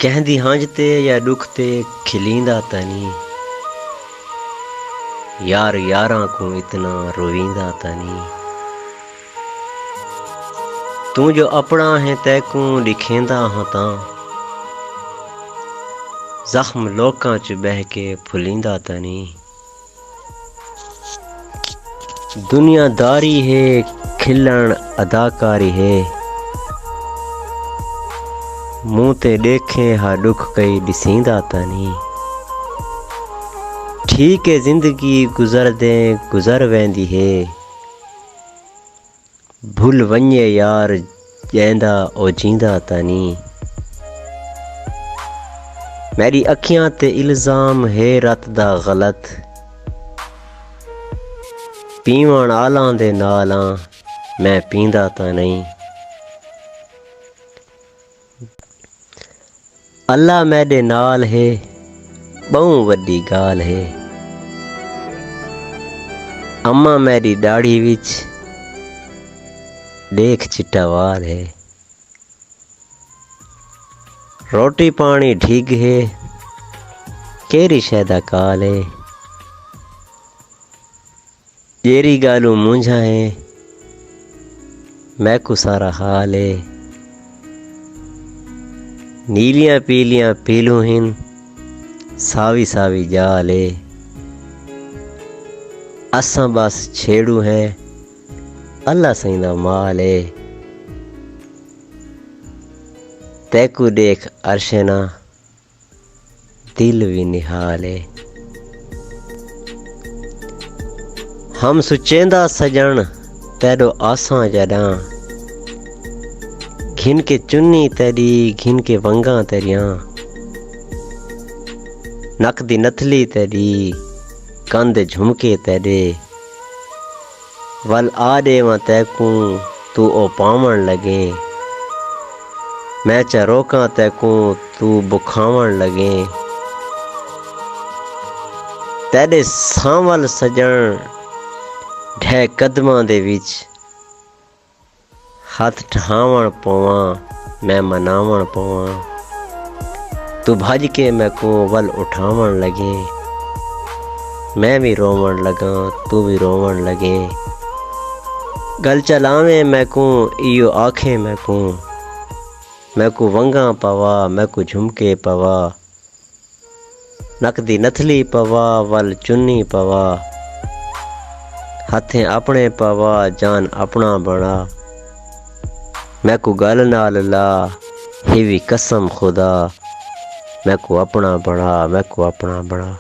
कहंदी हांजते या दुखते खिलींदा तनी, यार यारां को इतना रोवींदा तनी। तू जो अपना है तैकू दिखेंदा हाँ तां, जख्म लोकां च बह के फुलींदा तनी। दुनियादारी है खिलण अदाकारी है, मुँह ते देखे हा दुख कई दिसींदा तनी। ठीक है जिंदगी गुजरदे गुजर वेंदी है, भुल वञे यार जैंदा ओ जींदा तनी। मेरी अखियां ते इल्जाम है रत दा गलत, पीवण आलां दे नालां मैं पींदा तां नहीं। अल्लाह मेरे नाल है बहु वड्डी गाल है, अम्मा मेरी दाढ़ी विच देख चिट्टा वाल है। रोटी पानी ठीक है केरी शैदा काल है, जेरी गालू मुंझा है मैं को सारा हाल है। नीलियां पीलियां पीलू हिन सावी सावी जाल है, असां बस छेड़ू है अल्लाह सईंदा माल है। तैकू देख अरशना दिल भी निहाल है। हम सुचेंदा सजण तेरो आसां जॾां, घिन के चुन्नी तेरी घिन के वंगा तेरियां। नक दी नथली तेरी कंध झुमके तेरे, वल आ देवां तैकू तू ओ पावण लगे। मैं च रोकां तैकू तू बुखावण लगे। तेरे सांवल सजण ढै कदमां दे विच, हथ ठहावण पवां मैं मनावण पवां। तू भज के मैकू वल उठावण लगे, मैं भी रोवण लगा तू भी रोवण लगे। गल चलावे मैकू इयो आखे मैकू वंगा पवा मैकू झुमके पवा। नक दी नथली पवा वल चुन्नी पवा, हथें अपने पवा जान अपना बना। मैकू गल नाल ला हिवी कसम खुदा, मैकू अपना बना मैकू अपना बना।